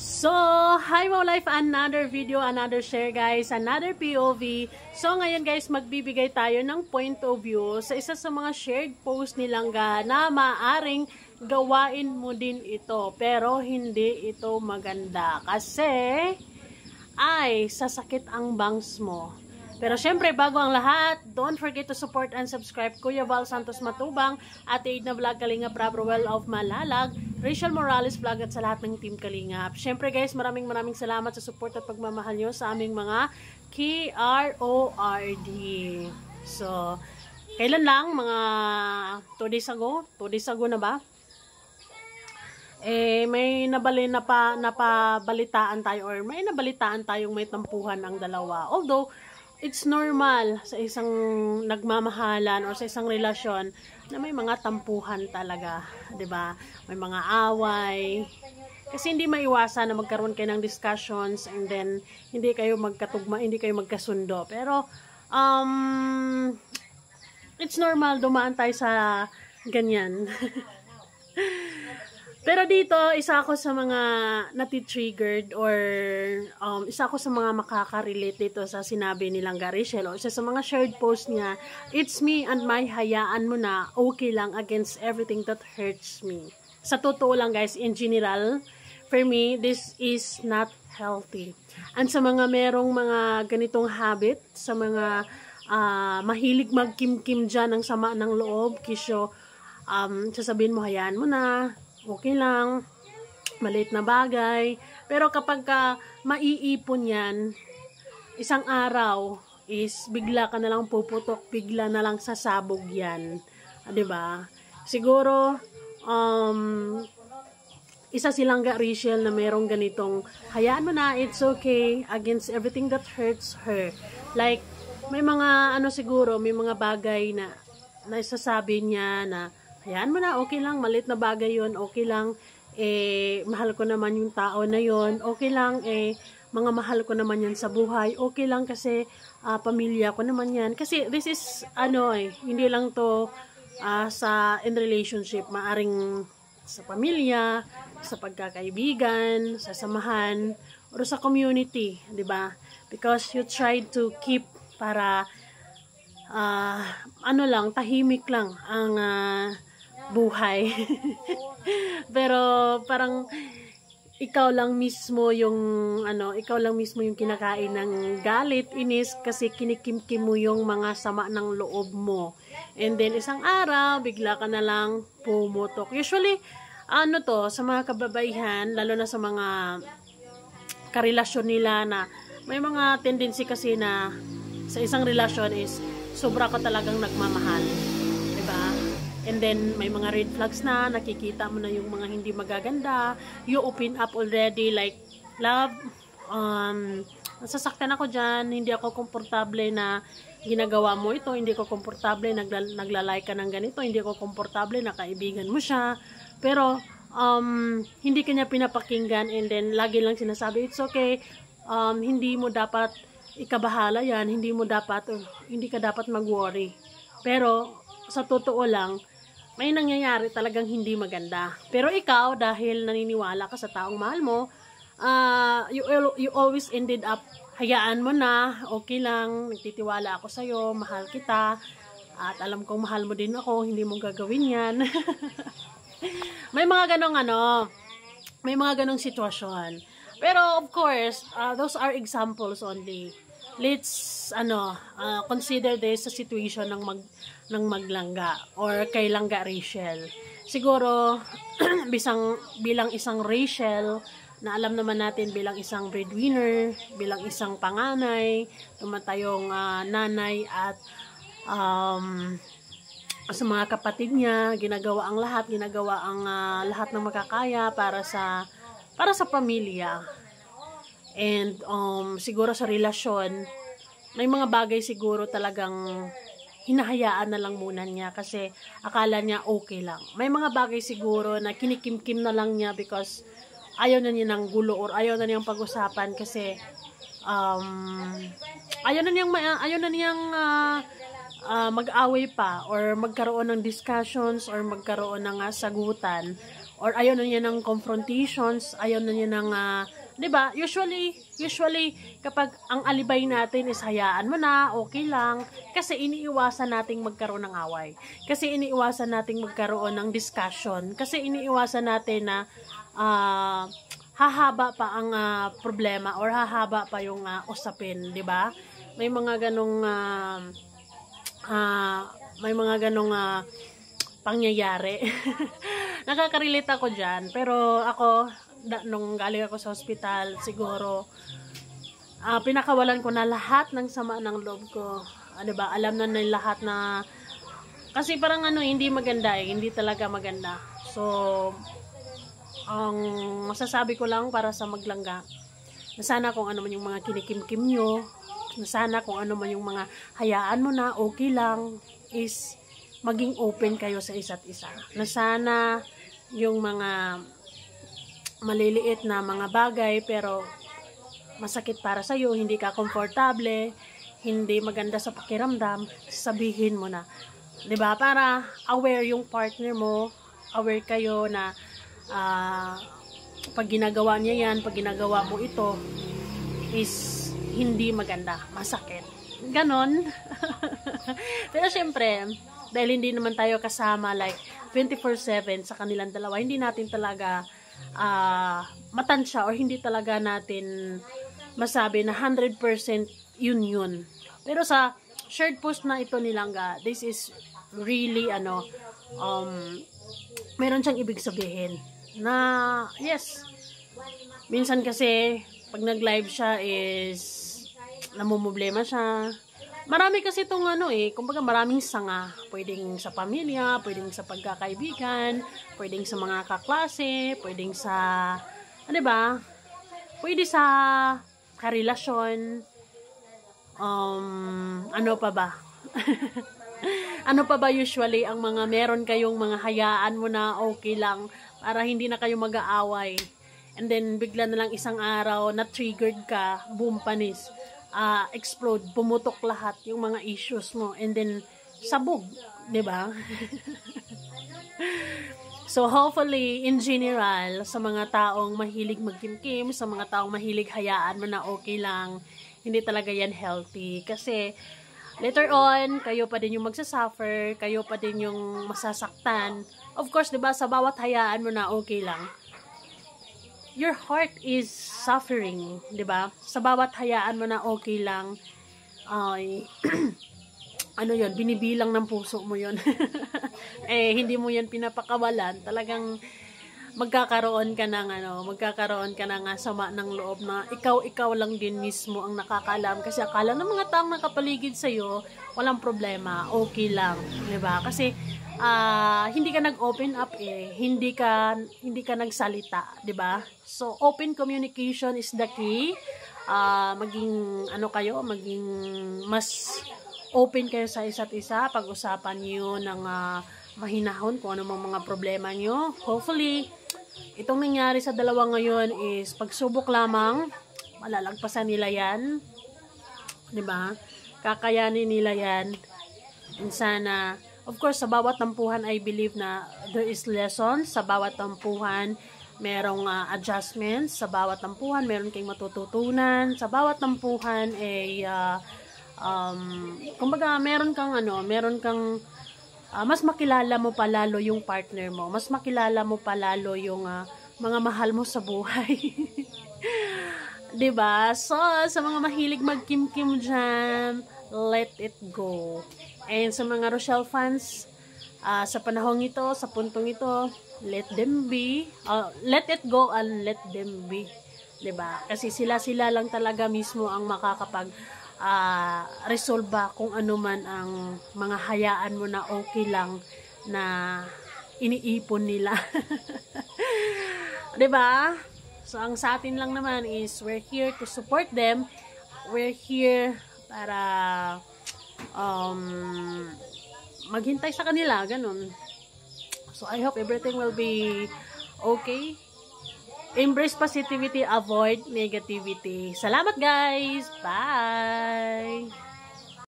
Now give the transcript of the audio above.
So, hi Wow Life, another video, another share guys, another POV. So, ngayon guys, magbibigay tayo ng point of view sa isa sa mga shared post ni Langga na maaring gawain mo din ito. Pero, hindi ito maganda kasi ay sasakit ang bangs mo. Pero syempre, bago ang lahat, don't forget to support and subscribe Kuya Val Santos Matubang, Ate Edna Vlog, Kalinga Prabro of Malalag, Rachel Morales Vlog at sa lahat ng Team Kalingap. Syempre guys, maraming salamat sa support at pagmamahal nyo sa aming mga KRORD. So, kailan lang? Mga 2 days ago? 2 days ago na ba? May napabalitaan tayo or may nabalitaan tayong may tampuhan ang dalawa. Although, it's normal sa isang nagmamahalan o sa isang relasyon na may mga tampuhan talaga, 'di ba? May mga away. Kasi hindi maiwasan na magkaroon kayo ng discussions and then hindi kayo magkatugma, hindi kayo magkasundo. Pero it's normal dumaan tayo sa ganyan. Pero dito, isa ako sa mga nati-triggered or isa ako sa mga makaka-relate dito sa sinabi nilang Rachel o isa sa mga shared post niya, it's me and my hayaan mo na okay lang against everything that hurts me. Sa totoo lang guys, in general, for me, this is not healthy. And sa mga merong mga ganitong habit, sa mga mahilig magkim-kim dyan ng sama ng loob, kisyo, sasabihin mo, hayaan mo na, okay lang, maliit na bagay. Pero kapag maiipon yan, isang araw is bigla ka na lang puputok, bigla na lang sasabog yan. Diba? Siguro, isa silang Rachel na merong ganitong, hayaan mo na, it's okay, against everything that hurts her. Like, may mga, siguro, may mga bagay na naisasabi niya na, hayaan mo na, okay lang, maliit na bagay yon, okay lang, mahal ko naman yung tao na yon, okay lang, mga mahal ko naman yan sa buhay, okay lang kasi pamilya ko naman yan. Kasi this is, hindi lang to in relationship, maaring sa pamilya, sa pagkakaibigan, sa samahan, o sa community, di ba? Because you try to keep para, tahimik lang ang buhay. Pero parang ikaw lang mismo yung kinakain ng galit, inis kasi kinikimkim mo yung mga sama ng loob mo. And then isang araw bigla ka na lang pumutok. Usually sa mga kababaihan, lalo na sa mga karelasyon nila na may mga tendency kasi na sa isang relasyon is sobra ka talagang nagmamahal. Diba? And then, may mga red flags na, nakikita mo na yung mga hindi magaganda, you open up already, like, love, nasasaktan ako dyan, hindi ako komportable na ginagawa mo ito, hindi ko komportable, naglalike ka ng ganito, hindi ko komportable na kaibigan mo siya, pero, hindi kanya pinapakinggan, and then, lagi lang sinasabi, it's okay, hindi mo dapat ikabahala yan, hindi ka dapat mag-worry. Pero, sa totoo lang, may nangyayari talagang hindi maganda. Pero ikaw, dahil naniniwala ka sa taong mahal mo, you always ended up, hayaan mo na, okay lang, nagtitiwala ako sa'yo, mahal kita, at alam kong mahal mo din ako, hindi mo gagawin yan. May mga ganong sitwasyon. Pero of course, those are examples only. Let's consider this sa situation ng maglangga or kay Langga Rachel. Siguro bilang isang Rachel na alam naman natin bilang isang breadwinner, bilang isang panganay, tumatayong nanay at sa mga kapatid niya, ginagawa ang lahat ng makakaya para sa pamilya. And siguro sa relasyon, may mga bagay siguro talagang hinahayaan na lang muna niya kasi akala niya okay lang. May mga bagay siguro na kinikimkim na lang niya because ayaw na niya ng gulo or ayaw na niyang pag-usapan kasi ayaw na niyang mag-away pa or magkaroon ng discussions or magkaroon ng sagutan or ayaw na niya ng confrontations, ayaw na niya ng, 'di ba? Usually kapag ang alibay natin is hayaan mo na, okay lang, kasi iniiwasan nating magkaroon ng away. Kasi iniiwasan nating magkaroon ng discussion. Kasi iniiwasan natin na hahaba pa ang problema or hahaba pa yung usapin, 'di ba? May mga ganong pangyayari. Nakaka-relate ako diyan, pero ako nung galing ako sa ospital, siguro pinakawalan ko na lahat ng sama ng loob ko. Ano ba? Alam na ng lahat na kasi parang hindi maganda hindi talaga maganda. So ang masasabi ko lang para sa maglangga, na sana kung ano man yung mga kinikim-kim nyo, na sana kung ano man yung mga hayaan mo na, okay lang, is maging open kayo sa isa't isa. Na sana yung mga maliliit na mga bagay pero masakit para sa'yo, hindi ka komportable, hindi maganda sa pakiramdam, sabihin mo na. 'Di ba? Para aware yung partner mo, aware kayo na pag ginagawa niya yan, pag ginagawa mo ito, is hindi maganda, masakit. Ganon. Pero syempre, dahil hindi naman tayo kasama like 24/7 sa kanilang dalawa, hindi natin talaga matansya or hindi talaga natin masabi na 100% yun. Pero sa shared post na ito ni Langga, this is really meron siyang ibig sabihin na yes, minsan kasi pag nag-live siya is namumblema siya. Marami kasi itong kumbaga maraming sanga. Pwedeng sa pamilya, pwedeng sa pagkakaibigan, pwedeng sa mga kaklase, pwedeng sa, ba? Pwede sa karelasyon. Ano pa ba? Ano pa ba usually ang mga meron kayong mga hayaan mo na okay lang para hindi na kayo mag-aaway. And then bigla na lang isang araw na triggered ka, boom, panis. Explode, pumutok lahat yung mga issues mo, and then sabog, 'di ba? So hopefully in general sa mga taong mahilig magkimkim, sa mga taong mahilig hayaan mo na okay lang, hindi talaga yan healthy kasi later on kayo pa din yung magsasuffer, kayo pa din yung masasaktan. Of course, 'di ba, sa bawat hayaan mo na okay lang, your heart is suffering, 'di ba? Sa bawat hayaan mo na okay lang, ay yun, binibilang ng puso mo yun. Hindi mo yan pinapakawalan, talagang magkakaroon ka ng sama ng loob na ikaw lang din mismo ang nakakaalam, kasi akala ng mga taong nakapaligid sa'yo, walang problema, okay lang, 'di ba? Kasi hindi ka nag-open up hindi ka nagsalita, 'di ba? So open communication is the key. Maging maging mas open kayo sa isa't isa, pag-usapan niyo ng mahinahon kung ano mang mga problema niyo. Hopefully itong nangyari sa dalawa ngayon is pagsubok lamang, malalagpasan nila 'yan. 'Di ba? Kakayanin nila 'yan. And sana, of course, sa bawat tampuhan, I believe na there is lessons. Sa bawat tampuhan, merong adjustments. Sa bawat tampuhan, meron kayong matututunan. Sa bawat tampuhan, kumbaga, meron kang mas makilala mo palalo yung partner mo. Mas makilala mo palalo yung mga mahal mo sa buhay. 'Di ba? So, sa mga mahilig magkim-kim dyan, let it go. And sa mga Rochelle fans, sa panahong ito, sa puntong ito, let them be. Let it go and let them be. 'Di ba? Kasi sila lang talaga mismo ang makakapag resolba kung ano man ang mga hayaan mo na okay lang na iniipon nila. 'Di ba? So ang sa atin lang naman is we're here to support them. We're here para maghintay sa kanila, ganun. So I hope everything will be okay. Embrace positivity, avoid negativity. Salamat guys. Bye.